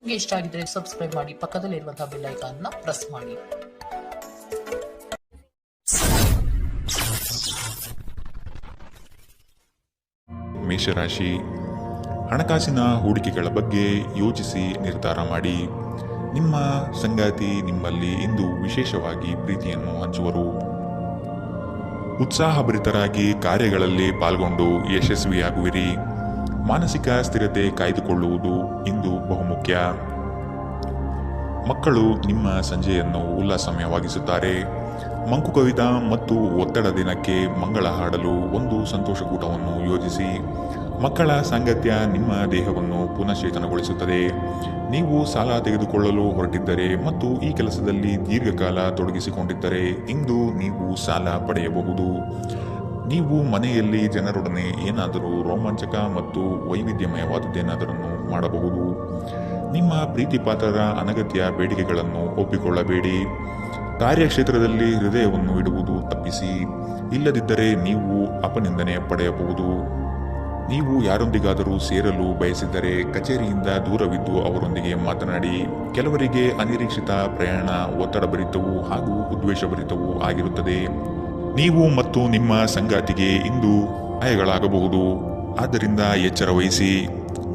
ನಿಮಗೆ ಇಷ್ಟ ಆಗಿದ್ರೆ ಸಬ್ಸ್ಕ್ರೈಬ್ ಮಾಡಿ, ಪಕ್ಕದಲ್ಲಿರುವಂತಹ ಬೆಲ್ ಐಕಾನ್ ನ ಪ್ರೆಸ್ ಮಾಡಿ. ಮೇಷರಾಶಿ, ಹಣಕಾಸಿನ ಹೂಡಿಕೆಗಳ ಬಗ್ಗೆ ಯೋಚಿಸಿ ನಿರ್ಧಾರ ಮಾಡಿ. ನಿಮ್ಮ ಸಂಗಾತಿ ನಿಮ್ಮಲ್ಲಿ ಇಂದು ವಿಶೇಷವಾಗಿ ಪ್ರೀತಿಯನ್ನು ಹಂಚುವರು. ಉತ್ಸಾಹಭರಿತರಾಗಿ ಕಾರ್ಯಗಳಲ್ಲಿ ಪಾಲ್ಗೊಂಡು ಯಶಸ್ವಿಯಾಗುವಿರಿ. ಮಾನಸಿಕ ಸ್ಥಿರತೆ ಕಾಯ್ದುಕೊಳ್ಳುವುದು ಇಂದು ಬಹುಮುಖ್ಯ. ಮಕ್ಕಳು ನಿಮ್ಮ ಸಂಜೆಯನ್ನು ಉಲ್ಲಾಸಮಯವಾಗಿಸುತ್ತಾರೆ. ಮಂಕುಕವಿದ ಮತ್ತು ಒತ್ತಡ ದಿನಕ್ಕೆ ಮಂಗಳ ಹಾಡಲು ಒಂದು ಸಂತೋಷಕೂಟವನ್ನು ಯೋಜಿಸಿ. ಮಕ್ಕಳ ಸಾಂಗತ್ಯ ನಿಮ್ಮ ದೇಹವನ್ನು ಪುನಶ್ಚೇತನಗೊಳಿಸುತ್ತದೆ. ನೀವು ಸಾಲ ತೆಗೆದುಕೊಳ್ಳಲು ಹೊರಟಿದ್ದರೆ ಮತ್ತು ಈ ಕೆಲಸದಲ್ಲಿ ದೀರ್ಘಕಾಲ ತೊಡಗಿಸಿಕೊಂಡಿದ್ದರೆ ಇಂದು ನೀವು ಸಾಲ ಪಡೆಯಬಹುದು. ನೀವು ಮನೆಯಲ್ಲಿ ಜನರೊಡನೆ ಏನಾದರೂ ರೋಮಾಂಚಕ ಮತ್ತು ವೈವಿಧ್ಯಮಯವಾದದ್ದೇನಾದರನ್ನು ಮಾಡಬಹುದು. ನಿಮ್ಮ ಪ್ರೀತಿಪಾತ್ರರ ಅನಗತ್ಯ ಬೇಡಿಕೆಗಳನ್ನು ಒಪ್ಪಿಕೊಳ್ಳಬೇಡಿ. ಕಾರ್ಯಕ್ಷೇತ್ರದಲ್ಲಿ ಹೃದಯವನ್ನು ಇಡುವುದು ತಪ್ಪಿಸಿ, ಇಲ್ಲದಿದ್ದರೆ ನೀವು ಅಪನಿಂದನೆ ಪಡೆಯಬಹುದು. ನೀವು ಯಾರೊಂದಿಗಾದರೂ ಸೇರಲು ಬಯಸಿದ್ದರೆ ಕಚೇರಿಯಿಂದ ದೂರವಿದ್ದು ಅವರೊಂದಿಗೆ ಮಾತನಾಡಿ. ಕೆಲವರಿಗೆ ಅನಿರೀಕ್ಷಿತ ಪ್ರಯಾಣ ಒತ್ತಡಭರಿತವೂ ಹಾಗೂ ಉದ್ವೇಷಭರಿತವೂ ಆಗಿರುತ್ತದೆ. ನೀವು ಮತ್ತು ನಿಮ್ಮ ಸಂಗಾತಿಗೆ ಇಂದು ಗಾಯಗಳಾಗಬಹುದು, ಆದ್ದರಿಂದ ಎಚ್ಚರ ವಹಿಸಿ.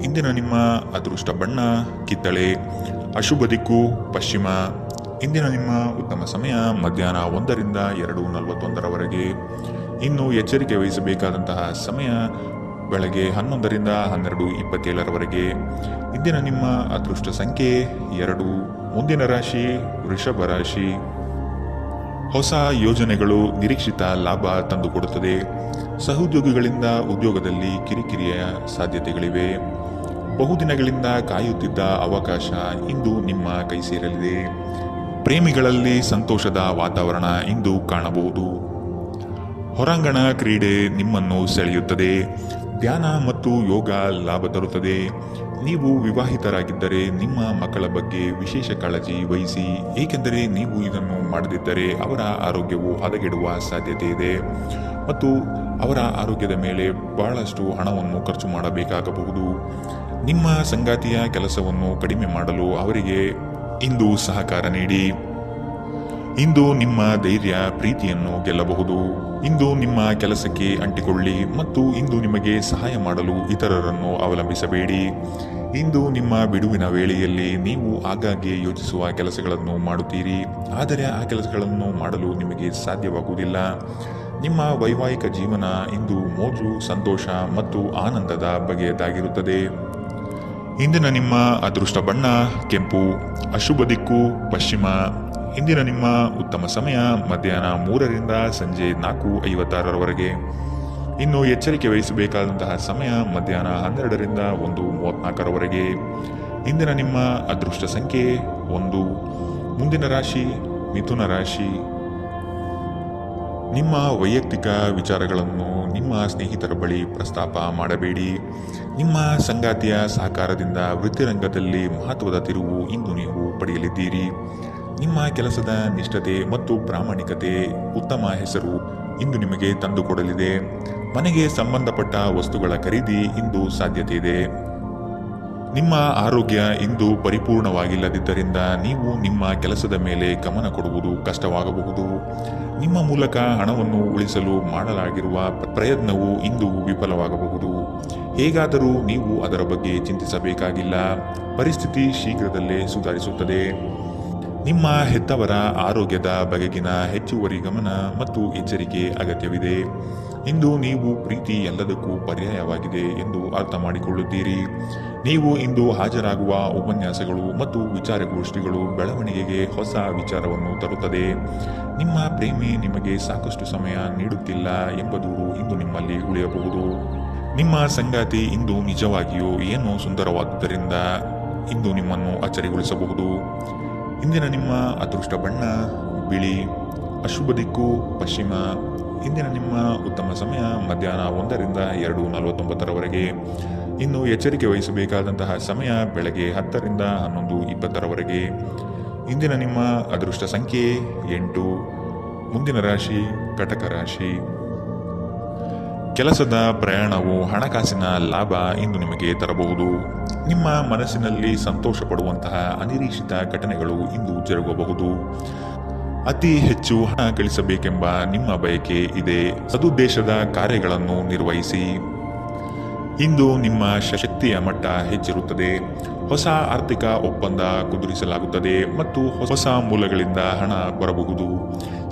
ಇಂದಿನ ನಿಮ್ಮ ಅದೃಷ್ಟ ಬಣ್ಣ ಕಿತ್ತಳೆ, ಅಶುಭ ದಿಕ್ಕು ಪಶ್ಚಿಮ. ಇಂದಿನ ನಿಮ್ಮ ಉತ್ತಮ ಸಮಯ ಮಧ್ಯಾಹ್ನ 1ರಿಂದ 2:41 ಇನ್ನು ಎಚ್ಚರಿಕೆ ವಹಿಸಬೇಕಾದಂತಹ ಸಮಯ ಬೆಳಗ್ಗೆ 11ರಿಂದ 12:27 ಇಂದಿನ ನಿಮ್ಮ ಅದೃಷ್ಟ ಸಂಖ್ಯೆ 2. ಮುಂದಿನ ರಾಶಿ ವೃಷಭ ರಾಶಿ. ಹೊಸ ಯೋಜನೆಗಳು ನಿರೀಕ್ಷಿತ ಲಾಭ ತಂದುಕೊಡುತ್ತದೆ. ಸಹೋದ್ಯೋಗಿಗಳಿಂದ ಉದ್ಯೋಗದಲ್ಲಿ ಕಿರಿಕಿರಿಯ ಸಾಧ್ಯತೆಗಳಿವೆ. ಬಹುದಿನಗಳಿಂದ ಕಾಯುತ್ತಿದ್ದ ಅವಕಾಶ ಇಂದು ನಿಮ್ಮ ಕೈ ಸೇರಲಿದೆ. ಪ್ರೇಮಿಗಳಲ್ಲಿ ಸಂತೋಷದ ವಾತಾವರಣ ಇಂದು ಕಾಣಬಹುದು. ಹೊರಾಂಗಣ ಕ್ರೀಡೆ ನಿಮ್ಮನ್ನು ಸೆಳೆಯುತ್ತದೆ. ಧ್ಯಾನ ಮತ್ತು ಯೋಗ ಲಾಭ ತರುತ್ತದೆ. ನೀವು ವಿವಾಹಿತರಾಗಿದ್ದರೆ ನಿಮ್ಮ ಮಕ್ಕಳ ಬಗ್ಗೆ ವಿಶೇಷ ಕಾಳಜಿ ವಹಿಸಿ, ಏಕೆಂದರೆ ನೀವು ಇದನ್ನು ಮಾಡದಿದ್ದರೆ ಅವರ ಆರೋಗ್ಯವು ಹದಗೆಡುವ ಸಾಧ್ಯತೆ ಇದೆ ಮತ್ತು ಅವರ ಆರೋಗ್ಯದ ಮೇಲೆ ಬಹಳಷ್ಟು ಹಣವನ್ನು ಖರ್ಚು ಮಾಡಬೇಕಾಗಬಹುದು. ನಿಮ್ಮ ಸಂಗಾತಿಯ ಕೆಲಸವನ್ನು ಕಡಿಮೆ ಮಾಡಲು ಅವರಿಗೆ ಇಂದು ಸಹಕಾರ ನೀಡಿ. ಇಂದು ನಿಮ್ಮ ಧೈರ್ಯ ಪ್ರೀತಿಯನ್ನು ಗೆಲ್ಲಬಹುದು. ಇಂದು ನಿಮ್ಮ ಕೆಲಸಕ್ಕೆ ಅಂಟಿಕೊಳ್ಳಿ ಮತ್ತು ಇಂದು ನಿಮಗೆ ಸಹಾಯ ಮಾಡಲು ಇತರರನ್ನು ಅವಲಂಬಿಸಬೇಡಿ. ಇಂದು ನಿಮ್ಮ ಬಿಡುವಿನ ವೇಳೆಯಲ್ಲಿ ನೀವು ಆಗಾಗ್ಗೆ ಯೋಚಿಸುವ ಕೆಲಸಗಳನ್ನು ಮಾಡುತ್ತೀರಿ, ಆದರೆ ಆ ಕೆಲಸಗಳನ್ನು ಮಾಡಲು ನಿಮಗೆ ಸಾಧ್ಯವಾಗುವುದಿಲ್ಲ. ನಿಮ್ಮ ವೈವಾಹಿಕ ಜೀವನ ಇಂದು ಮೋಜು, ಸಂತೋಷ ಮತ್ತು ಆನಂದದ ಬಗೆಯದಾಗಿರುತ್ತದೆ. ಇಂದಿನ ನಿಮ್ಮ ಅದೃಷ್ಟ ಬಣ್ಣ ಕೆಂಪು, ಅಶುಭ ದಿಕ್ಕು ಪಶ್ಚಿಮ. ಇಂದಿನ ನಿಮ್ಮ ಉತ್ತಮ ಸಮಯ ಮಧ್ಯಾಹ್ನ 3ರಿಂದ ಸಂಜೆ 4:56 ಇನ್ನು ಎಚ್ಚರಿಕೆ ವಹಿಸಬೇಕಾದಂತಹ ಸಮಯ ಮಧ್ಯಾಹ್ನ 12ರಿಂದ 1:34 ಇಂದಿನ ನಿಮ್ಮ ಅದೃಷ್ಟ ಸಂಖ್ಯೆ 1. ಮುಂದಿನ ರಾಶಿ ಮಿಥುನ ರಾಶಿ. ನಿಮ್ಮ ವೈಯಕ್ತಿಕ ವಿಚಾರಗಳನ್ನು ನಿಮ್ಮ ಸ್ನೇಹಿತರ ಬಳಿ ಪ್ರಸ್ತಾಪ ಮಾಡಬೇಡಿ. ನಿಮ್ಮ ಸಂಗಾತಿಯ ಸಹಕಾರದಿಂದ ವೃತ್ತಿರಂಗದಲ್ಲಿ ಮಹತ್ವದ ತಿರುವು ಇಂದು ನೀವು ಪಡೆಯಲಿದ್ದೀರಿ. ನಿಮ್ಮ ಕೆಲಸದ ನಿಷ್ಠತೆ ಮತ್ತು ಪ್ರಾಮಾಣಿಕತೆ ಉತ್ತಮ ಹೆಸರು ಇಂದು ನಿಮಗೆ ತಂದುಕೊಡಲಿದೆ. ಮನೆಗೆ ಸಂಬಂಧಪಟ್ಟ ವಸ್ತುಗಳ ಖರೀದಿ ಇಂದು ಸಾಧ್ಯತೆ ಇದೆ. ನಿಮ್ಮ ಆರೋಗ್ಯ ಇಂದು ಪರಿಪೂರ್ಣವಾಗಿಲ್ಲದಿದ್ದರಿಂದ ನೀವು ನಿಮ್ಮ ಕೆಲಸದ ಮೇಲೆ ಗಮನ ಕೊಡುವುದು ಕಷ್ಟವಾಗಬಹುದು. ನಿಮ್ಮ ಮೂಲಕ ಹಣವನ್ನು ಉಳಿಸಲು ಮಾಡಲಾಗಿರುವ ಪ್ರಯತ್ನವು ಇಂದು ವಿಫಲವಾಗಬಹುದು. ಹೇಗಾದರೂ ನೀವು ಅದರ ಬಗ್ಗೆ ಚಿಂತಿಸಬೇಕಾಗಿಲ್ಲ. ಪರಿಸ್ಥಿತಿ ಶೀಘ್ರದಲ್ಲೇ ಸುಧಾರಿಸುತ್ತದೆ. ನಿಮ್ಮ ಹೆತ್ತವರ ಆರೋಗ್ಯದ ಬಗೆಗಿನ ಹೆಚ್ಚುವರಿ ಗಮನ ಮತ್ತು ಎಚ್ಚರಿಕೆ ಅಗತ್ಯವಿದೆ. ಇಂದು ನೀವು ಪ್ರೀತಿ ಎಲ್ಲದಕ್ಕೂ ಪರ್ಯಾಯವಾಗಿದೆ ಎಂದು ಅರ್ಥ ಮಾಡಿಕೊಳ್ಳುತ್ತೀರಿ. ನೀವು ಇಂದು ಹಾಜರಾಗುವ ಉಪನ್ಯಾಸಗಳು ಮತ್ತು ವಿಚಾರಗೋಷ್ಠಿಗಳು ಬೆಳವಣಿಗೆಗೆ ಹೊಸ ವಿಚಾರವನ್ನು ತರುತ್ತದೆ. ನಿಮ್ಮ ಪ್ರೇಮಿ ನಿಮಗೆ ಸಾಕಷ್ಟು ಸಮಯ ನೀಡುತ್ತಿಲ್ಲ ಎಂಬ ದೂರು ಇಂದು ನಿಮ್ಮಲ್ಲಿ ಉಳಿಯಬಹುದು. ನಿಮ್ಮ ಸಂಗಾತಿ ಇಂದು ನಿಜವಾಗಿಯೂ ಏನೋ ಸುಂದರವಾದುದರಿಂದ ಇಂದು ನಿಮ್ಮನ್ನು ಅಚ್ಚರಿಗೊಳಿಸಬಹುದು. ಇಂದಿನ ನಿಮ್ಮ ಅದೃಷ್ಟ ಬಣ್ಣ ಬಿಳಿ, ಅಶುಭ ದಿಕ್ಕು ಪಶ್ಚಿಮ. ಇಂದಿನ ನಿಮ್ಮ ಉತ್ತಮ ಸಮಯ ಮಧ್ಯಾಹ್ನ 1ರಿಂದ 2:49 ಇನ್ನು ಎಚ್ಚರಿಕೆ ವಹಿಸಬೇಕಾದಂತಹ ಸಮಯ ಬೆಳಗ್ಗೆ 10ರಿಂದ 11:20 ಇಂದಿನ ನಿಮ್ಮ ಅದೃಷ್ಟ ಸಂಖ್ಯೆ 8. ಮುಂದಿನ ರಾಶಿ ಕಟಕ ರಾಶಿ. ಕೆಲಸದ ಪ್ರಯಾಣವು ಹಣಕಾಸಿನ ಲಾಭ ಇಂದು ನಿಮಗೆ ತರಬಹುದು. ನಿಮ್ಮ ಮನಸ್ಸಿನಲ್ಲಿ ಸಂತೋಷ ಪಡುವಂತಹ ಅನಿರೀಕ್ಷಿತ ಘಟನೆಗಳು ಇಂದು ಜರುಗಬಹುದು. ಅತಿ ಹೆಚ್ಚು ಹಣ ಗಳಿಸಬೇಕೆಂಬ ನಿಮ್ಮ ಬಯಕೆ ಇದೆ. ಸದುದ್ದೇಶದ ಕಾರ್ಯಗಳನ್ನು ನಿರ್ವಹಿಸಿ. ಇಂದು ನಿಮ್ಮ ಶಕ್ತಿಯ ಮಟ್ಟ ಹೆಚ್ಚಿರುತ್ತದೆ. ಹೊಸ ಆರ್ಥಿಕ ಒಪ್ಪಂದ ಕುದುರಿಸಲಾಗುತ್ತದೆ ಮತ್ತು ಹೊಸ ಮೂಲಗಳಿಂದ ಹಣ ಬರಬಹುದು.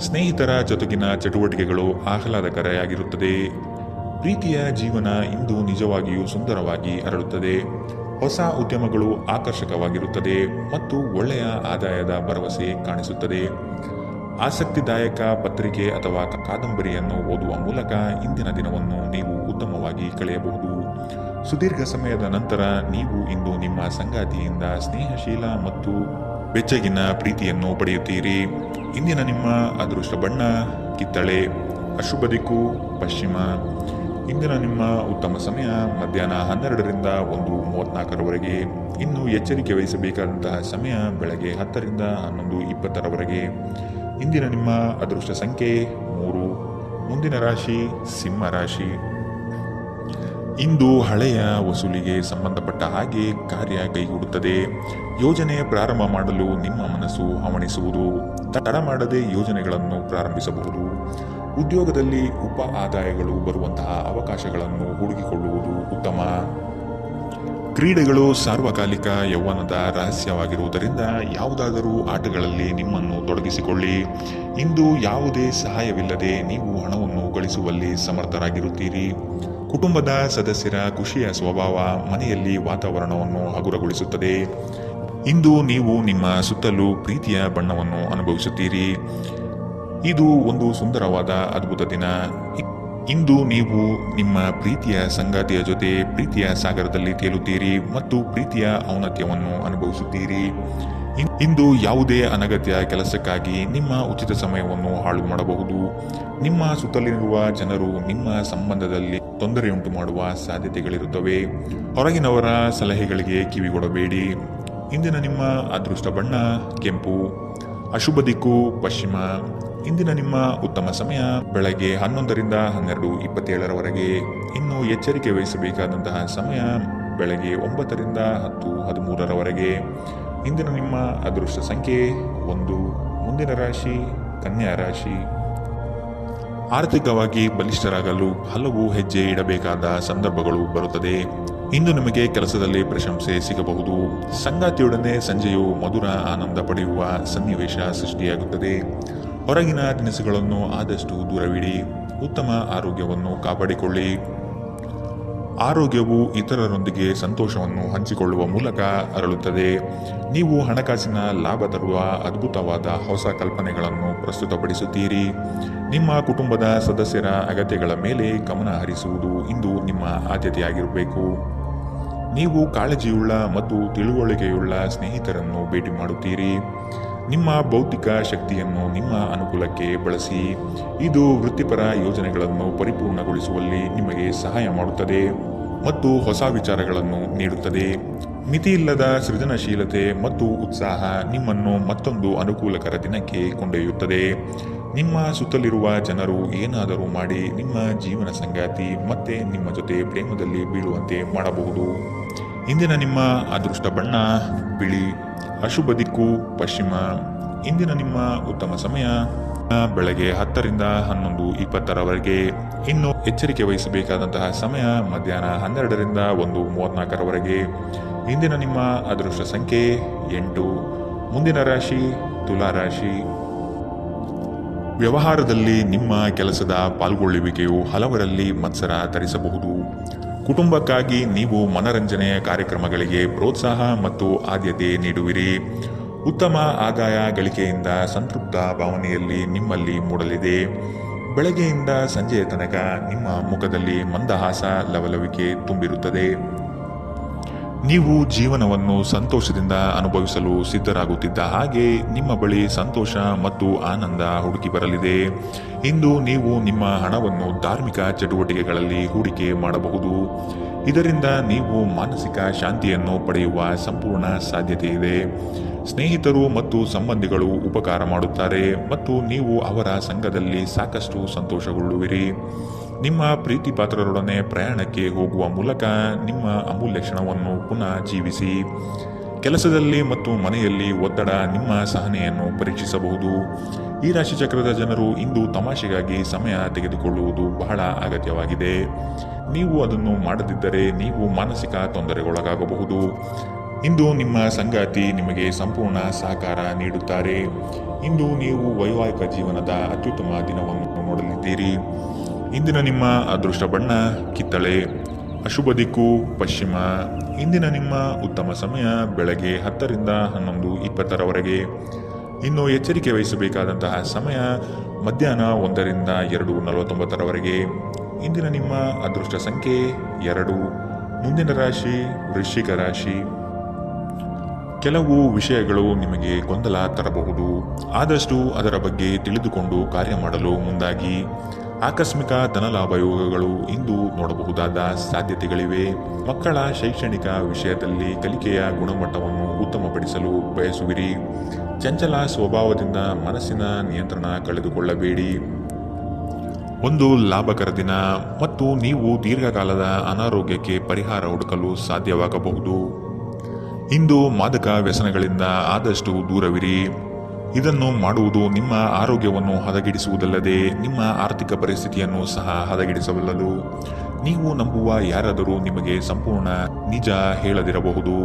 ಸ್ನೇಹಿತರ ಜೊತೆಗಿನ ಚಟುವಟಿಕೆಗಳು ಆಹ್ಲಾದಕರವಾಗಿರುತ್ತದೆ. ಪ್ರೀತಿಯ ಜೀವನ ಇಂದು ನಿಜವಾಗಿಯೂ ಸುಂದರವಾಗಿ ಅರಳುತ್ತದೆ. ಹೊಸ ಉದ್ಯಮಗಳು ಆಕರ್ಷಕವಾಗಿರುತ್ತದೆ ಮತ್ತು ಒಳ್ಳೆಯ ಆದಾಯದ ಭರವಸೆ ಕಾಣಿಸುತ್ತದೆ. ಆಸಕ್ತಿದಾಯಕ ಪತ್ರಿಕೆ ಅಥವಾ ಕಾದಂಬರಿಯನ್ನು ಓದುವ ಮೂಲಕ ಇಂದಿನ ದಿನವನ್ನು ನೀವು ಉತ್ತಮವಾಗಿ ಕಳೆಯಬಹುದು. ಸುದೀರ್ಘ ಸಮಯದ ನಂತರ ನೀವು ಇಂದು ನಿಮ್ಮ ಸಂಗಾತಿಯಿಂದ ಸ್ನೇಹಶೀಲ ಮತ್ತು ಬೆಚ್ಚಗಿನ ಪ್ರೀತಿಯನ್ನು ಪಡೆಯುತ್ತೀರಿ. ಇಂದಿನ ನಿಮ್ಮ ಅದೃಷ್ಟ ಬಣ್ಣ ಕಿತ್ತಳೆ, ಅಶುಭ ದಿಕ್ಕು ಪಶ್ಚಿಮ. ಇಂದಿನ ನಿಮ್ಮ ಉತ್ತಮ ಸಮಯ ಮಧ್ಯಾಹ್ನ 12ರಿಂದ 1:34ರವರೆಗೆ. ಇನ್ನು ಎಚ್ಚರಿಕೆ ವಹಿಸಬೇಕಾದಂತಹ ಸಮಯ ಬೆಳಗ್ಗೆ 10ರಿಂದ 11:20ರವರೆಗೆ. ಇಂದಿನ ನಿಮ್ಮ ಅದೃಷ್ಟ ಸಂಖ್ಯೆ 3. ಮುಂದಿನ ರಾಶಿ ಸಿಂಹ ರಾಶಿ. ಇಂದು ಹಳೆಯ ವಸೂಲಿಗೆ ಸಂಬಂಧಪಟ್ಟ ಹಾಗೆ ಕಾರ್ಯ ಕೈಗೂಡುತ್ತದೆ. ಯೋಜನೆ ಪ್ರಾರಂಭ ಮಾಡಲು ನಿಮ್ಮ ಮನಸ್ಸು ಹವಣಿಸುವುದು. ತಡ ಮಾಡದೆ ಯೋಜನೆಗಳನ್ನು ಪ್ರಾರಂಭಿಸಬಹುದು. ಉದ್ಯೋಗದಲ್ಲಿ ಉಪ ಆದಾಯಗಳು ಬರುವಂತಹ ಅವಕಾಶಗಳನ್ನು ಹುಡುಕಿಕೊಳ್ಳುವುದು ಉತ್ತಮ. ಕ್ರೀಡೆಗಳು ಸಾರ್ವಕಾಲಿಕ ಯೌವನದ ರಹಸ್ಯವಾಗಿರುವುದರಿಂದ ಯಾವುದಾದರೂ ಆಟಗಳಲ್ಲಿ ನಿಮ್ಮನ್ನು ತೊಡಗಿಸಿಕೊಳ್ಳಿ. ಇಂದು ಯಾವುದೇ ಸಹಾಯವಿಲ್ಲದೆ ನೀವು ಹಣವನ್ನು ಗಳಿಸುವಲ್ಲಿ ಸಮರ್ಥರಾಗಿರುತ್ತೀರಿ. ಕುಟುಂಬದ ಸದಸ್ಯರ ಖುಷಿಯ ಸ್ವಭಾವ ಮನೆಯಲ್ಲಿ ವಾತಾವರಣವನ್ನು ಹಗುರಗೊಳಿಸುತ್ತದೆ. ಇಂದು ನೀವು ನಿಮ್ಮ ಸುತ್ತಲೂ ಪ್ರೀತಿಯ ಬಣ್ಣವನ್ನು ಅನುಭವಿಸುತ್ತೀರಿ. ಇದು ಒಂದು ಸುಂದರವಾದ ಅದ್ಭುತ ದಿನ. ಇಂದು ನೀವು ನಿಮ್ಮ ಪ್ರೀತಿಯ ಸಂಗಾತಿಯ ಜೊತೆ ಪ್ರೀತಿಯ ಸಾಗರದಲ್ಲಿ ತೇಲುತ್ತೀರಿ ಮತ್ತು ಪ್ರೀತಿಯ ಔನ್ನತ್ಯವನ್ನು ಅನುಭವಿಸುತ್ತೀರಿ. ಇಂದು ಯಾವುದೇ ಅನಗತ್ಯ ಕೆಲಸಕ್ಕಾಗಿ ನಿಮ್ಮ ಉಚಿತ ಸಮಯವನ್ನು ಹಾಳು ಮಾಡಬಹುದು. ನಿಮ್ಮ ಸುತ್ತಲಿರುವ ಜನರು ನಿಮ್ಮ ಸಂಬಂಧದಲ್ಲಿ ತೊಂದರೆಯುಂಟು ಮಾಡುವ ಸಾಧ್ಯತೆಗಳಿರುತ್ತವೆ. ಹೊರಗಿನವರ ಸಲಹೆಗಳಿಗೆ ಕಿವಿಗೊಡಬೇಡಿ. ಇಂದಿನ ನಿಮ್ಮ ಅದೃಷ್ಟ ಬಣ್ಣ ಕೆಂಪು, ಅಶುಭ ದಿಕ್ಕು ಪಶ್ಚಿಮ. ಇಂದಿನ ನಿಮ್ಮ ಉತ್ತಮ ಸಮಯ ಬೆಳಗ್ಗೆ 11ರಿಂದ 12:27ರವರೆಗೆ. ಇನ್ನು ಎಚ್ಚರಿಕೆ ವಹಿಸಬೇಕಾದಂತಹ ಸಮಯ ಬೆಳಗ್ಗೆ 9ರಿಂದ 10:13ರವರೆಗೆ. ಇಂದಿನ ನಿಮ್ಮ ಅದೃಷ್ಟ ಸಂಖ್ಯೆ 1. ಮುಂದಿನ ರಾಶಿ ಕನ್ಯಾ ರಾಶಿ. ಆರ್ಥಿಕವಾಗಿ ಬಲಿಷ್ಠರಾಗಲು ಹಲವು ಹೆಜ್ಜೆ ಇಡಬೇಕಾದ ಸಂದರ್ಭಗಳು ಬರುತ್ತದೆ. ಇಂದು ನಿಮಗೆ ಕೆಲಸದಲ್ಲಿ ಪ್ರಶಂಸೆ ಸಿಗಬಹುದು. ಸಂಗಾತಿಯೊಡನೆ ಸಂಜೆಯು ಮಧುರ ಆನಂದ ಪಡೆಯುವ ಸನ್ನಿವೇಶ ಸೃಷ್ಟಿಯಾಗುತ್ತದೆ. ಹೊರಗಿನ ತಿನಿಸುಗಳನ್ನು ಆದಷ್ಟು ದೂರವಿಡಿ. ಉತ್ತಮ ಆರೋಗ್ಯವನ್ನು ಕಾಪಾಡಿಕೊಳ್ಳಿ. ಆರೋಗ್ಯವು ಇತರರೊಂದಿಗೆ ಸಂತೋಷವನ್ನು ಹಂಚಿಕೊಳ್ಳುವ ಮೂಲಕ ಅರಳುತ್ತದೆ. ನೀವು ಹಣಕಾಸಿನ ಲಾಭ ತರುವ ಅದ್ಭುತವಾದ ಹೊಸ ಕಲ್ಪನೆಗಳನ್ನು ಪ್ರಸ್ತುತಪಡಿಸುತ್ತೀರಿ. ನಿಮ್ಮ ಕುಟುಂಬದ ಸದಸ್ಯರ ಅಗತ್ಯಗಳ ಮೇಲೆ ಗಮನ ಹರಿಸುವುದು ಇಂದು ನಿಮ್ಮ ಆದ್ಯತೆಯಾಗಿರಬೇಕು. ನೀವು ಕಾಳಜಿಯುಳ್ಳ ಮತ್ತು ತಿಳುವಳಿಕೆಯುಳ್ಳ ಸ್ನೇಹಿತರನ್ನು ಭೇಟಿ ಮಾಡುತ್ತೀರಿ. ನಿಮ್ಮ ಬೌದ್ಧಿಕ ಶಕ್ತಿಯನ್ನು ನಿಮ್ಮ ಅನುಕೂಲಕ್ಕೆ ಬಳಸಿ. ಇದು ವೃತ್ತಿಪರ ಯೋಜನೆಗಳನ್ನು ಪರಿಪೂರ್ಣಗೊಳಿಸುವಲ್ಲಿ ನಿಮಗೆ ಸಹಾಯ ಮಾಡುತ್ತದೆ ಮತ್ತು ಹೊಸ ವಿಚಾರಗಳನ್ನು ನೀಡುತ್ತದೆ. ಮಿತಿಯಿಲ್ಲದ ಸೃಜನಶೀಲತೆ ಮತ್ತು ಉತ್ಸಾಹ ನಿಮ್ಮನ್ನು ಮತ್ತೊಂದು ಅನುಕೂಲಕರ ದಿನಕ್ಕೆ ಕೊಂಡೊಯ್ಯುತ್ತದೆ. ನಿಮ್ಮ ಸುತ್ತಲಿರುವ ಜನರು ಏನಾದರೂ ಮಾಡಿ ನಿಮ್ಮ ಜೀವನ ಸಂಗಾತಿ ಮತ್ತೆ ನಿಮ್ಮ ಜೊತೆ ಪ್ರೇಮದಲ್ಲಿ ಬೀಳುವಂತೆ ಮಾಡಬಹುದು. ಇಂದಿನ ನಿಮ್ಮ ಅದೃಷ್ಟ ಬಣ್ಣ ಬಿಳಿ, ಅಶುಭ ದಿಕ್ಕು ಪಶ್ಚಿಮ. ಇಂದಿನ ನಿಮ್ಮ ಉತ್ತಮ ಸಮಯ ಬೆಳಗ್ಗೆ 10ರಿಂದ 11:20ರವರೆಗೆ. ಇನ್ನು ಎಚ್ಚರಿಕೆ ವಹಿಸಬೇಕಾದಂತಹ ಸಮಯ ಮಧ್ಯಾಹ್ನ 12ರಿಂದ 1:34ರವರೆಗೆ. ಇಂದಿನ ನಿಮ್ಮ ಅದೃಷ್ಟ ಸಂಖ್ಯೆ 8. ಮುಂದಿನ ರಾಶಿ ತುಲಾ ರಾಶಿ. ವ್ಯವಹಾರದಲ್ಲಿ ನಿಮ್ಮ ಕೆಲಸದ ಪಾಲ್ಗೊಳ್ಳುವಿಕೆಯು ಹಲವರಲ್ಲಿ ಮತ್ಸರ ತರಿಸಬಹುದು. ಕುಟುಂಬಕ್ಕಾಗಿ ನೀವು ಮನರಂಜನೆಯ ಕಾರ್ಯಕ್ರಮಗಳಿಗೆ ಪ್ರೋತ್ಸಾಹ ಮತ್ತು ಆದ್ಯತೆ ನೀಡುವಿರಿ. ಉತ್ತಮ ಆದಾಯ ಗಳಿಕೆಯಿಂದ ಸಂತೃಪ್ತ ಭಾವನೆಯಲ್ಲಿ ನಿಮ್ಮಲ್ಲಿ ಮೂಡಲಿದೆ. ಬೆಳಗ್ಗೆಯಿಂದ ಸಂಜೆಯ ತನಕ ನಿಮ್ಮ ಮುಖದಲ್ಲಿ ಮಂದಹಾಸ ಲವಲವಿಕೆ ತುಂಬಿರುತ್ತದೆ. ನೀವು ಜೀವನವನ್ನು ಸಂತೋಷದಿಂದ ಅನುಭವಿಸಲು ಸಿದ್ಧರಾಗುತ್ತಿದ್ದ ಹಾಗೆ ನಿಮ್ಮ ಬಳಿ ಸಂತೋಷ ಮತ್ತು ಆನಂದ ಹುಡುಕಿ ಬರಲಿದೆ. ಇಂದು ನೀವು ನಿಮ್ಮ ಹಣವನ್ನು ಧಾರ್ಮಿಕ ಚಟುವಟಿಕೆಗಳಲ್ಲಿ ಹೂಡಿಕೆ ಮಾಡಬಹುದು. ಇದರಿಂದ ನೀವು ಮಾನಸಿಕ ಶಾಂತಿಯನ್ನು ಪಡೆಯುವ ಸಂಪೂರ್ಣ ಸಾಧ್ಯತೆ ಇದೆ. ಸ್ನೇಹಿತರು ಮತ್ತು ಸಂಬಂಧಿಗಳು ಉಪಕಾರ ಮಾಡುತ್ತಾರೆ ಮತ್ತು ನೀವು ಅವರ ಸಂಘದಲ್ಲಿ ಸಾಕಷ್ಟು ಸಂತೋಷಗೊಳ್ಳುವಿರಿ. ನಿಮ್ಮ ಪ್ರೀತಿ ಪಾತ್ರರೊಡನೆ ಪ್ರಯಾಣಕ್ಕೆ ಹೋಗುವ ಮೂಲಕ ನಿಮ್ಮ ಅಮೂಲ್ಯ ಕ್ಷಣವನ್ನು ಪುನಃ ಜೀವಿಸಿ. ಕೆಲಸದಲ್ಲಿ ಮತ್ತು ಮನೆಯಲ್ಲಿ ಒತ್ತಡ ನಿಮ್ಮ ಸಹನೆಯನ್ನು ಪರೀಕ್ಷಿಸಬಹುದು. ಈ ರಾಶಿಚಕ್ರದ ಜನರು ಇಂದು ತಮಾಷೆಗಾಗಿ ಸಮಯ ತೆಗೆದುಕೊಳ್ಳುವುದು ಬಹಳ ಅಗತ್ಯವಾಗಿದೆ. ನೀವು ಅದನ್ನು ಮಾಡದಿದ್ದರೆ ನೀವು ಮಾನಸಿಕ ತೊಂದರೆಗೊಳಗಾಗಬಹುದು. ಇಂದು ನಿಮ್ಮ ಸಂಗಾತಿ ನಿಮಗೆ ಸಂಪೂರ್ಣ ಸಹಕಾರ ನೀಡುತ್ತಾರೆ. ಇಂದು ನೀವು ವೈವಾಹಿಕ ಜೀವನದ ಅತ್ಯುತ್ತಮ ದಿನವನ್ನು ನೋಡಲಿದ್ದೀರಿ. ಇಂದಿನ ನಿಮ್ಮ ಅದೃಷ್ಟ ಬಣ್ಣ ಕಿತ್ತಳೆ, ಅಶುಭ ದಿಕ್ಕು ಪಶ್ಚಿಮ. ಇಂದಿನ ನಿಮ್ಮ ಉತ್ತಮ ಸಮಯ ಬೆಳಗ್ಗೆ 10 ರಿಂದ 11:20 ಇನ್ನು ಎಚ್ಚರಿಕೆ ವಹಿಸಬೇಕಾದಂತಹ ಸಮಯ ಮಧ್ಯಾಹ್ನ 1 ರಿಂದ 2:49 ಇಂದಿನ ನಿಮ್ಮ ಅದೃಷ್ಟ ಸಂಖ್ಯೆ 2. ಮುಂದಿನ ರಾಶಿ ವೃಶ್ಚಿಕ ರಾಶಿ. ಕೆಲವು ವಿಷಯಗಳು ನಿಮಗೆ ಗೊಂದಲ ತರಬಹುದು. ಆದಷ್ಟು ಅದರ ಬಗ್ಗೆ ತಿಳಿದುಕೊಂಡು ಕಾರ್ಯ ಮಾಡಲು ಮುಂದಾಗಿ. ಆಕಸ್ಮಿಕ ಧನಲಾಭ ಯೋಗಗಳು ಇಂದು ನೋಡಬಹುದಾದ ಸಾಧ್ಯತೆಗಳಿವೆ. ಮಕ್ಕಳ ಶೈಕ್ಷಣಿಕ ವಿಷಯದಲ್ಲಿ ಕಲಿಕೆಯ ಗುಣಮಟ್ಟವನ್ನು ಉತ್ತಮಪಡಿಸಲು ಬಯಸುವಿರಿ. ಚಂಚಲ ಸ್ವಭಾವದಿಂದ ಮನಸ್ಸಿನ ನಿಯಂತ್ರಣ ಕಳೆದುಕೊಳ್ಳಬೇಡಿ. ಒಂದು ಲಾಭಕರ ದಿನ ಮತ್ತು ನೀವು ದೀರ್ಘಕಾಲದ ಅನಾರೋಗ್ಯಕ್ಕೆ ಪರಿಹಾರ ಹುಡುಕಲು ಸಾಧ್ಯವಾಗಬಹುದು. ಇಂದು ಮಾದಕ ವ್ಯಸನಗಳಿಂದ ಆದಷ್ಟು ದೂರವಿರಿ. ಇದನ್ನು ಮಾಡುವುದು ನಿಮ್ಮ ಆರೋಗ್ಯವನ್ನು ಹದಗೆಡಿಸುವುದಲ್ಲದೆ ನಿಮ್ಮ ಆರ್ಥಿಕ ಪರಿಸ್ಥಿತಿಯನ್ನು ಸಹ ಹದಗೆಡಿಸಬಲ್ಲದು. ನೀವು ನಂಬುವ ಯಾರಾದರೂ ನಿಮಗೆ ಸಂಪೂರ್ಣ ನಿಜ ಹೇಳದಿರಬಹುದು.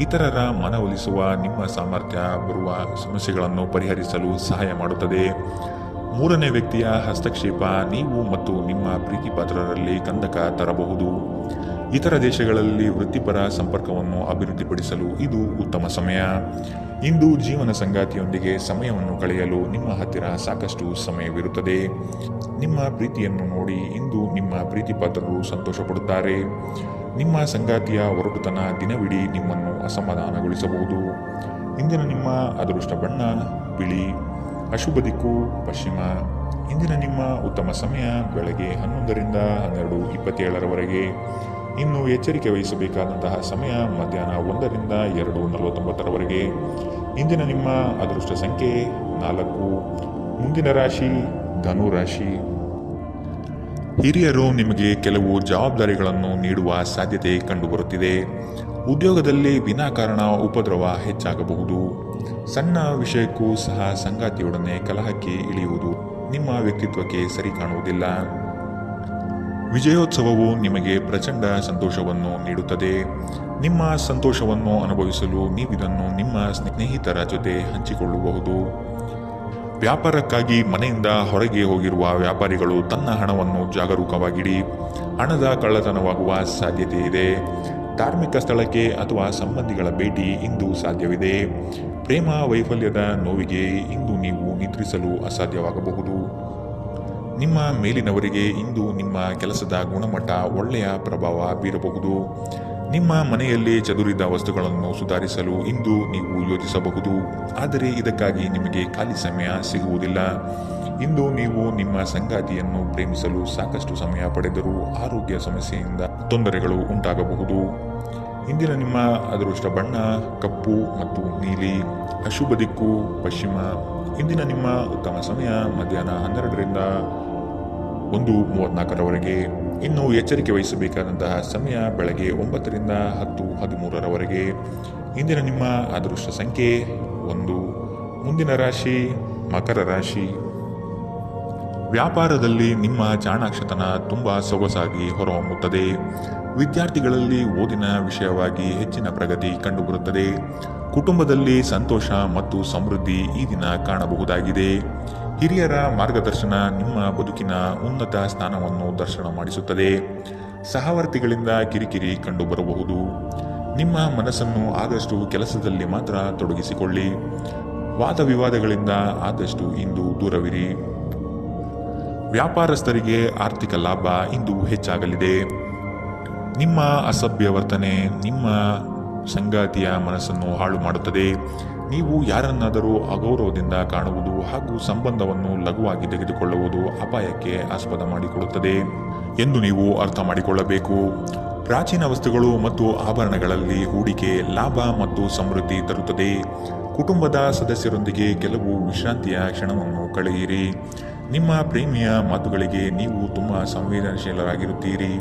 ಇತರರ ಮನವೊಲಿಸುವ ನಿಮ್ಮ ಸಾಮರ್ಥ್ಯ ಬರುವ ಸಮಸ್ಯೆಗಳನ್ನು ಪರಿಹರಿಸಲು ಸಹಾಯ ಮಾಡುತ್ತದೆ. ಮೂರನೇ ವ್ಯಕ್ತಿಯ ಹಸ್ತಕ್ಷೇಪ ನೀವು ಮತ್ತು ನಿಮ್ಮ ಪ್ರೀತಿ ಪಾತ್ರರಲ್ಲಿ ಕಂದಕ ತರಬಹುದು. ಇತರ ದೇಶಗಳಲ್ಲಿ ವೃತ್ತಿಪರ ಸಂಪರ್ಕವನ್ನು ಅಭಿವೃದ್ಧಿಪಡಿಸಲು ಇದು ಉತ್ತಮ ಸಮಯ. ಇಂದು ಜೀವನ ಸಂಗಾತಿಯೊಂದಿಗೆ ಸಮಯವನ್ನು ಕಳೆಯಲು ನಿಮ್ಮ ಹತ್ತಿರ ಸಾಕಷ್ಟು ಸಮಯವಿರುತ್ತದೆ. ನಿಮ್ಮ ಪ್ರೀತಿಯನ್ನು ನೋಡಿ ಇಂದು ನಿಮ್ಮ ಪ್ರೀತಿ ಪಾತ್ರರು ಸಂತೋಷಪಡುತ್ತಾರೆ. ನಿಮ್ಮ ಸಂಗಾತಿಯ ಒರಟುತನ ದಿನವಿಡೀ ನಿಮ್ಮನ್ನು ಅಸಮಾಧಾನಗೊಳಿಸಬಹುದು. ಇಂದಿನ ನಿಮ್ಮ ಅದೃಷ್ಟ ಬಣ್ಣ ಬಿಳಿ, ಅಶುಭ ದಿಕ್ಕು ಪಶ್ಚಿಮ. ಇಂದಿನ ನಿಮ್ಮ ಉತ್ತಮ ಸಮಯ ಬೆಳಗ್ಗೆ 11 ರಿಂದ 12:27 ಇನ್ನು ಎಚ್ಚರಿಕೆ ವಹಿಸಬೇಕಾದಂತಹ ಸಮಯ ಮಧ್ಯಾಹ್ನ 1 ರಿಂದ 2:49 ಇಂದಿನ ನಿಮ್ಮ ಅದೃಷ್ಟ ಸಂಖ್ಯೆ 4. ಮುಂದಿನ ರಾಶಿ ಧನು ರಾಶಿ. ಹಿರಿಯರು ನಿಮಗೆ ಕೆಲವು ಜವಾಬ್ದಾರಿಗಳನ್ನು ನೀಡುವ ಸಾಧ್ಯತೆ ಕಂಡುಬರುತ್ತಿದೆ. ಉದ್ಯೋಗದಲ್ಲಿ ವಿನಾಕಾರಣ ಉಪದ್ರವ ಹೆಚ್ಚಾಗಬಹುದು. ಸಣ್ಣ ವಿಷಯಕ್ಕೂ ಸಹ ಸಂಗಾತಿಯೊಡನೆ ಕಲಹಕ್ಕೆ ಇಳಿಯುವುದು ನಿಮ್ಮ ವ್ಯಕ್ತಿತ್ವಕ್ಕೆ ಸರಿ ಕಾಣುವುದಿಲ್ಲ. ವಿಜಯೋತ್ಸವವು ನಿಮಗೆ ಪ್ರಚಂಡ ಸಂತೋಷವನ್ನು ನೀಡುತ್ತದೆ. ನಿಮ್ಮ ಸಂತೋಷವನ್ನು ಅನುಭವಿಸಲು ನೀವಿದನ್ನು ನಿಮ್ಮ ಸ್ನೇಹಿತರ ಜೊತೆ ಹಂಚಿಕೊಳ್ಳಬಹುದು. ವ್ಯಾಪಾರಕ್ಕಾಗಿ ಮನೆಯಿಂದ ಹೊರಗೆ ಹೋಗಿರುವ ವ್ಯಾಪಾರಿಗಳು ತನ್ನ ಹಣವನ್ನು ಜಾಗರೂಕವಾಗಿಡಿ. ಹಣದ ಕಳ್ಳತನವಾಗುವ ಸಾಧ್ಯತೆ ಇದೆ. ಧಾರ್ಮಿಕ ಸ್ಥಳಕ್ಕೆ ಅಥವಾ ಸಂಬಂಧಿಗಳ ಭೇಟಿ ಇಂದು ಸಾಧ್ಯವಿದೆ. ಪ್ರೇಮ ವೈಫಲ್ಯದ ನೋವಿಗೆ ಇಂದು ನೀವು ನಿದ್ರಿಸಲು ಅಸಾಧ್ಯವಾಗಬಹುದು. ನಿಮ್ಮ ಮೇಲಿನವರಿಗೆ ಇಂದು ನಿಮ್ಮ ಕೆಲಸದ ಗುಣಮಟ್ಟ ಒಳ್ಳೆಯ ಪ್ರಭಾವ ಬೀರಬಹುದು. ನಿಮ್ಮ ಮನೆಯಲ್ಲಿ ಚದುರಿದ ವಸ್ತುಗಳನ್ನು ಸುಧಾರಿಸಲು ಇಂದು ನೀವು ಯೋಚಿಸಬಹುದು. ಆದರೆ ಇದಕ್ಕಾಗಿ ನಿಮಗೆ ಖಾಲಿ ಸಮಯ ಸಿಗುವುದಿಲ್ಲ. ಇಂದು ನೀವು ನಿಮ್ಮ ಸಂಗಾತಿಯನ್ನು ಪ್ರೇಮಿಸಲು ಸಾಕಷ್ಟು ಸಮಯ ಪಡೆದರೂ ಆರೋಗ್ಯ ಸಮಸ್ಯೆಯಿಂದ ತೊಂದರೆಗಳು ಉಂಟಾಗಬಹುದು. ಇಂದಿನ ನಿಮ್ಮ ಅದೃಷ್ಟ ಬಣ್ಣ ಕಪ್ಪು ಮತ್ತು ನೀಲಿ, ಅಶುಭ ದಿಕ್ಕು ಪಶ್ಚಿಮ. ಇಂದಿನ ನಿಮ್ಮ ಉತ್ತಮ ಸಮಯ ಮಧ್ಯಾಹ್ನ 12 ರಿಂದ 1:34 ಇನ್ನು ಎಚ್ಚರಿಕೆ ವಹಿಸಬೇಕಾದಂತಹ ಸಮಯ ಬೆಳಗ್ಗೆ 9 ರಿಂದ 10:13 ಇಂದಿನ ನಿಮ್ಮ ಅದೃಷ್ಟ ಸಂಖ್ಯೆ 1. ಮುಂದಿನ ರಾಶಿ ಮಕರ ರಾಶಿ. ವ್ಯಾಪಾರದಲ್ಲಿ ನಿಮ್ಮ ಚಾಣಾಕ್ಷತನ ತುಂಬ ಸೊಗಸಾಗಿ ಹೊರಹೊಮ್ಮುತ್ತದೆ. ವಿದ್ಯಾರ್ಥಿಗಳಲ್ಲಿ ಓದಿನ ವಿಷಯವಾಗಿ ಹೆಚ್ಚಿನ ಪ್ರಗತಿ ಕಂಡುಬರುತ್ತದೆ. ಕುಟುಂಬದಲ್ಲಿ ಸಂತೋಷ ಮತ್ತು ಸಮೃದ್ಧಿ ಈ ದಿನ ಕಾಣಬಹುದಾಗಿದೆ. ಹಿರಿಯರ ಮಾರ್ಗದರ್ಶನ ನಿಮ್ಮ ಬದುಕಿನ ಉನ್ನತ ಸ್ಥಾನವನ್ನು ದರ್ಶನ ಮಾಡಿಸುತ್ತದೆ. ಸಹವರ್ತಿಗಳಿಂದ ಕಿರಿಕಿರಿ ಕಂಡುಬರಬಹುದು. ನಿಮ್ಮ ಮನಸ್ಸನ್ನು ಆದಷ್ಟು ಕೆಲಸದಲ್ಲಿ ಮಾತ್ರ ತೊಡಗಿಸಿಕೊಳ್ಳಿ. ವಾದ ವಿವಾದಗಳಿಂದ ಆದಷ್ಟು ಇಂದು ದೂರವಿರಿ. ವ್ಯಾಪಾರಸ್ಥರಿಗೆ ಆರ್ಥಿಕ ಲಾಭ ಇಂದು ಹೆಚ್ಚಾಗಲಿದೆ. ನಿಮ್ಮ ಅಸಭ್ಯ ವರ್ತನೆ ನಿಮ್ಮ ಸಂಗಾತಿಯ ಮನಸ್ಸನ್ನು ಹಾಳು ಮಾಡುತ್ತದೆ. ನೀವು ಯಾರನ್ನಾದರೂ ಅಗೌರವದಿಂದ ಕಾಣುವುದು ಹಾಗೂ ಸಂಬಂಧವನ್ನು ಲಘುವಾಗಿ ತೆಗೆದುಕೊಳ್ಳುವುದು ಅಪಾಯಕ್ಕೆ ಆಸ್ಪದ ಮಾಡಿಕೊಡುತ್ತದೆ ಎಂದು ನೀವು ಅರ್ಥ ಮಾಡಿಕೊಳ್ಳಬೇಕು. ಪ್ರಾಚೀನ ವಸ್ತುಗಳು ಮತ್ತು ಆಭರಣಗಳಲ್ಲಿ ಹೂಡಿಕೆ ಲಾಭ ಮತ್ತು ಸಮೃದ್ಧಿ ತರುತ್ತದೆ. ಕುಟುಂಬದ ಸದಸ್ಯರೊಂದಿಗೆ ಕೆಲವು ವಿಶ್ರಾಂತಿಯ ಕ್ಷಣವನ್ನು ಕಳೆಯಿರಿ. ನಿಮ್ಮ ಪ್ರೇಮಿಯ ಮಾತುಗಳಿಗೆ ನೀವು ತುಂಬ ಸಂವೇದನಶೀಲರಾಗಿರುತ್ತೀರಿ.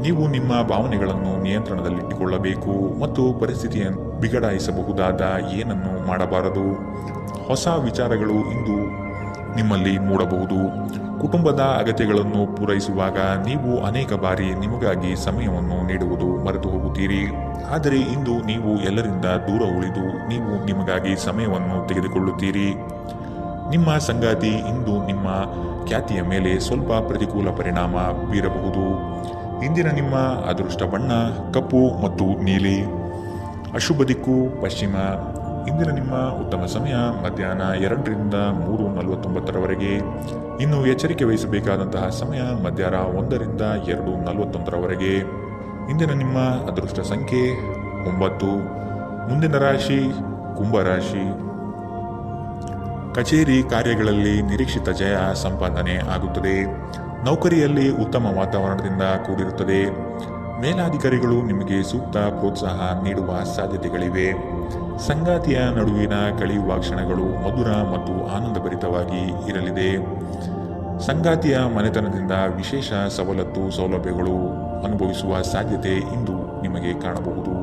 ನೀವು ನಿಮ್ಮ ಭಾವನೆಗಳನ್ನು ನಿಯಂತ್ರಣದಲ್ಲಿಟ್ಟುಕೊಳ್ಳಬೇಕು ಮತ್ತು ಪರಿಸ್ಥಿತಿಯನ್ನು ಬಿಗಡಾಯಿಸಬಹುದಾದ ಏನನ್ನು ಮಾಡಬಾರದು. ಹೊಸ ವಿಚಾರಗಳು ಇಂದು ನಿಮ್ಮಲ್ಲಿ ಮೂಡಬಹುದು. ಕುಟುಂಬದ ಅಗತ್ಯಗಳನ್ನು ಪೂರೈಸುವಾಗ ನೀವು ಅನೇಕ ಬಾರಿ ನಿಮಗಾಗಿ ಸಮಯವನ್ನು ನೀಡುವುದು ಮರೆತು ಹೋಗುತ್ತೀರಿ. ಆದರೆ ಇಂದು ನೀವು ಎಲ್ಲರಿಂದ ದೂರ ಉಳಿದು ನೀವು ನಿಮಗಾಗಿ ಸಮಯವನ್ನು ತೆಗೆದುಕೊಳ್ಳುತ್ತೀರಿ. ನಿಮ್ಮ ಸಂಗಾತಿ ಇಂದು ನಿಮ್ಮ ಖ್ಯಾತಿಯ ಮೇಲೆ ಸ್ವಲ್ಪ ಪ್ರತಿಕೂಲ ಪರಿಣಾಮ ಬೀರಬಹುದು. ಇಂದಿನ ನಿಮ್ಮ ಅದೃಷ್ಟ ಬಣ್ಣ ಕಪ್ಪು ಮತ್ತು ನೀಲಿ. ಅಶುಭ ದಿಕ್ಕು ಪಶ್ಚಿಮ. ಇಂದಿನ ನಿಮ್ಮ ಉತ್ತಮ ಸಮಯ ಮಧ್ಯಾಹ್ನ 2ರಿಂದ 3:49 ಇನ್ನು ಎಚ್ಚರಿಕೆ ವಹಿಸಬೇಕಾದಂತಹ ಸಮಯ ಮಧ್ಯಾಹ್ನ 1ರಿಂದ 2:41 ಇಂದಿನ ನಿಮ್ಮ ಅದೃಷ್ಟ ಸಂಖ್ಯೆ 9. ಮುಂದಿನ ರಾಶಿ ಕುಂಭರಾಶಿ. ಕಚೇರಿ ಕಾರ್ಯಗಳಲ್ಲಿ ನಿರೀಕ್ಷಿತ ಜಯ ಸಂಪಾದನೆ ಆಗುತ್ತದೆ. ನೌಕರಿಯಲ್ಲಿ ಉತ್ತಮ ವಾತಾವರಣದಿಂದ ಕೂಡಿರುತ್ತದೆ. ಮೇಲಾಧಿಕಾರಿಗಳು ನಿಮಗೆ ಸೂಕ್ತ ಪ್ರೋತ್ಸಾಹ ನೀಡುವ ಸಾಧ್ಯತೆಗಳಿವೆ. ಸಂಗಾತಿಯ ನಡುವಿನ ಕಳೆಯುವ ಕ್ಷಣಗಳು ಮಧುರ ಮತ್ತು ಆನಂದಭರಿತವಾಗಿ ಇರಲಿದೆ. ಸಂಗಾತಿಯ ಮನೆತನದಿಂದ ವಿಶೇಷ ಸೌಲಭ್ಯಗಳು ಅನುಭವಿಸುವ ಸಾಧ್ಯತೆ ಇಂದು ನಿಮಗೆ ಕಾಣಬಹುದು.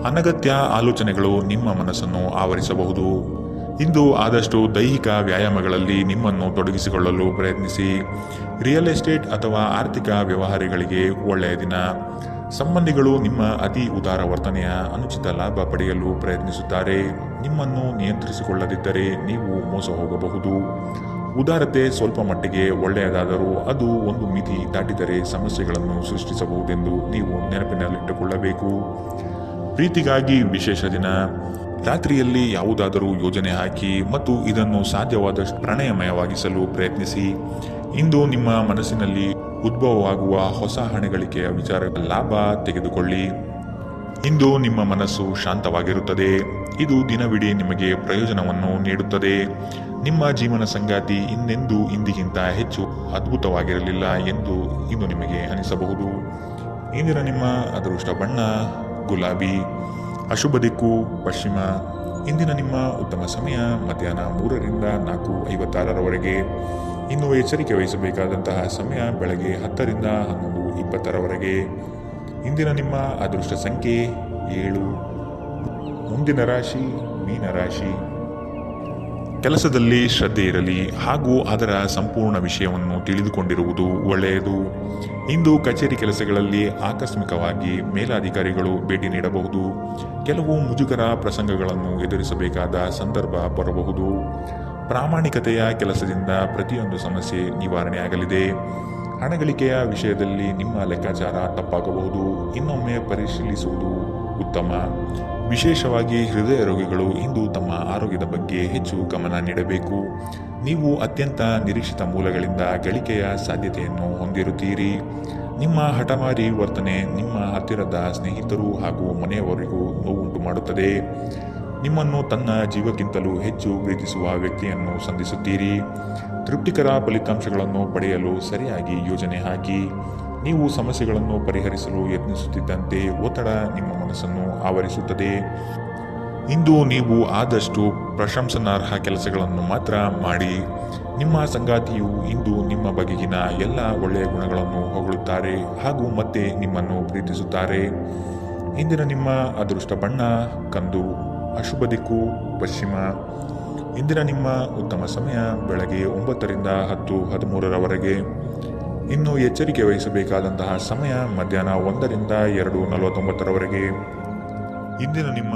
ಅನಗತ್ಯ ಆಲೋಚನೆಗಳು ನಿಮ್ಮ ಮನಸ್ಸನ್ನು ಆವರಿಸಬಹುದು. ಇಂದು ಆದಷ್ಟು ದೈಹಿಕ ವ್ಯಾಯಾಮಗಳಲ್ಲಿ ನಿಮ್ಮನ್ನು ತೊಡಗಿಸಿಕೊಳ್ಳಲು ಪ್ರಯತ್ನಿಸಿ. ರಿಯಲ್ ಎಸ್ಟೇಟ್ ಅಥವಾ ಆರ್ಥಿಕ ವ್ಯವಹಾರಗಳಿಗೆ ಒಳ್ಳೆಯ ದಿನ. ಸಂಬಂಧಿಗಳು ನಿಮ್ಮ ಅತಿ ಉದಾರ ವರ್ತನೆಯ ಅನುಚಿತ ಲಾಭ ಪಡೆಯಲು ಪ್ರಯತ್ನಿಸುತ್ತಾರೆ. ನಿಮ್ಮನ್ನು ನಿಯಂತ್ರಿಸಿಕೊಳ್ಳದಿದ್ದರೆ ನೀವು ಮೋಸ ಹೋಗಬಹುದು. ಉದಾರತೆ ಸ್ವಲ್ಪ ಮಟ್ಟಿಗೆ ಒಳ್ಳೆಯದಾದರೂ ಅದು ಒಂದು ಮಿತಿ ದಾಟಿದರೆ ಸಮಸ್ಯೆಗಳನ್ನು ಸೃಷ್ಟಿಸಬಹುದೆಂದು ನೀವು ನೆನಪಿನಲ್ಲಿಟ್ಟುಕೊಳ್ಳಬೇಕು. ಪ್ರೀತಿಗಾಗಿ ವಿಶೇಷ ದಿನ. ರಾತ್ರಿಯಲ್ಲಿ ಯಾವುದಾದರೂ ಯೋಜನೆ ಹಾಕಿ ಮತ್ತು ಇದನ್ನು ಸಾಧ್ಯವಾದಷ್ಟು ಪ್ರಣಯಮಯವಾಗಿಸಲು ಪ್ರಯತ್ನಿಸಿ. ಇಂದು ನಿಮ್ಮ ಮನಸ್ಸಿನಲ್ಲಿ ಉದ್ಭವವಾಗುವ ಹೊಸ ಹಣಗಳಿಕೆಯ ವಿಚಾರಗಳ ಲಾಭ ತೆಗೆದುಕೊಳ್ಳಿ. ಇಂದು ನಿಮ್ಮ ಮನಸ್ಸು ಶಾಂತವಾಗಿರುತ್ತದೆ. ಇದು ದಿನವಿಡೀ ನಿಮಗೆ ಪ್ರಯೋಜನವನ್ನು ನೀಡುತ್ತದೆ. ನಿಮ್ಮ ಜೀವನ ಸಂಗಾತಿ ಇನ್ನೆಂದೂ ಇಂದಿಗಿಂತ ಹೆಚ್ಚು ಅದ್ಭುತವಾಗಿರಲಿಲ್ಲ ಎಂದು ಇಂದು ನಿಮಗೆ ಅನಿಸಬಹುದು. ಇಂದಿನ ನಿಮ್ಮ ಅದೃಷ್ಟ ಬಣ್ಣ ಗುಲಾಬಿ. ಅಶುಭ ದಿಕ್ಕು ಪಶ್ಚಿಮ. ಇಂದಿನ ನಿಮ್ಮ ಉತ್ತಮ ಸಮಯ ಮಧ್ಯಾಹ್ನ 3ರಿಂದ 4:56 ಇನ್ನು ಎಚ್ಚರಿಕೆ ವಹಿಸಬೇಕಾದಂತಹ ಸಮಯ ಬೆಳಗ್ಗೆ 10ರಿಂದ 11:20 ಇಂದಿನ ನಿಮ್ಮ ಅದೃಷ್ಟ ಸಂಖ್ಯೆ 7. ಮುಂದಿನ ರಾಶಿ ಮೀನರಾಶಿ. ಕೆಲಸದಲ್ಲಿ ಶ್ರದ್ಧೆ ಇರಲಿ ಹಾಗೂ ಅದರ ಸಂಪೂರ್ಣ ವಿಷಯವನ್ನು ತಿಳಿದುಕೊಂಡಿರುವುದು ಒಳ್ಳೆಯದು. ಇಂದು ಕಚೇರಿ ಕೆಲಸಗಳಲ್ಲಿ ಆಕಸ್ಮಿಕವಾಗಿ ಮೇಲಾಧಿಕಾರಿಗಳು ಭೇಟಿ ನೀಡಬಹುದು. ಕೆಲವು ಮುಜುಗರ ಪ್ರಸಂಗಗಳನ್ನು ಎದುರಿಸಬೇಕಾದ ಸಂದರ್ಭ ಬರಬಹುದು. ಪ್ರಾಮಾಣಿಕತೆಯ ಕೆಲಸದಿಂದ ಪ್ರತಿಯೊಂದು ಸಮಸ್ಯೆ ನಿವಾರಣೆಯಾಗಲಿದೆ. ಹಣಗಳಿಕೆಯ ವಿಷಯದಲ್ಲಿ ನಿಮ್ಮ ಲೆಕ್ಕಾಚಾರ ತಪ್ಪಾಗಬಹುದು. ಇನ್ನೊಮ್ಮೆ ಪರಿಶೀಲಿಸುವುದು ಉತ್ತಮ. ವಿಶೇಷವಾಗಿ ಹೃದಯ ರೋಗಿಗಳು ಇಂದು ತಮ್ಮ ಆರೋಗ್ಯದ ಬಗ್ಗೆ ಹೆಚ್ಚು ಗಮನ ನೀಡಬೇಕು. ನೀವು ಅತ್ಯಂತ ನಿರೀಕ್ಷಿತ ಮೂಲಗಳಿಂದ ಗಳಿಕೆಯ ಸಾಧ್ಯತೆಯನ್ನು ಹೊಂದಿರುತ್ತೀರಿ. ನಿಮ್ಮ ಹಠಮಾರಿ ವರ್ತನೆ ನಿಮ್ಮ ಹತ್ತಿರದ ಸ್ನೇಹಿತರು ಹಾಗೂ ಮನೆಯವರಿಗೂ ನೋವುಂಟು ಮಾಡುತ್ತದೆ. ನಿಮ್ಮನ್ನು ತನ್ನ ಜೀವಕ್ಕಿಂತಲೂ ಹೆಚ್ಚು ಪ್ರೀತಿಸುವ ವ್ಯಕ್ತಿಯನ್ನು ಸಂಧಿಸುತ್ತೀರಿ. ತೃಪ್ತಿಕರ ಫಲಿತಾಂಶಗಳನ್ನು ಪಡೆಯಲು ಸರಿಯಾಗಿ ಯೋಜನೆ ಹಾಕಿ. ನೀವು ಸಮಸ್ಯೆಗಳನ್ನು ಪರಿಹರಿಸಲು ಯತ್ನಿಸುತ್ತಿದ್ದಂತೆ ಒತ್ತಡ ನಿಮ್ಮ ಮನಸ್ಸನ್ನು ಆವರಿಸುತ್ತದೆ. ಇಂದು ನೀವು ಆದಷ್ಟು ಪ್ರಶಂಸನಾರ್ಹ ಕೆಲಸಗಳನ್ನು ಮಾತ್ರ ಮಾಡಿ. ನಿಮ್ಮ ಸಂಗಾತಿಯು ಇಂದು ನಿಮ್ಮ ಬಗೆಗಿನ ಎಲ್ಲ ಒಳ್ಳೆಯ ಗುಣಗಳನ್ನು ಹೊಗಳುತ್ತಾರೆ ಹಾಗೂ ಮತ್ತೆ ನಿಮ್ಮನ್ನು ಪ್ರೀತಿಸುತ್ತಾರೆ. ಇಂದಿನ ನಿಮ್ಮ ಅದೃಷ್ಟ ಬಣ್ಣ ಕಂದು. ಅಶುಭ ದಿಕ್ಕು ಪಶ್ಚಿಮ. ಇಂದಿನ ನಿಮ್ಮ ಉತ್ತಮ ಸಮಯ ಬೆಳಗ್ಗೆ 9ರಿಂದ 10:13 ಇನ್ನು ಎಚ್ಚರಿಕೆ ವಹಿಸಬೇಕಾದಂತಹ ಸಮಯ ಮಧ್ಯಾಹ್ನ 1ರಿಂದ 2:49 ಇಂದಿನ ನಿಮ್ಮ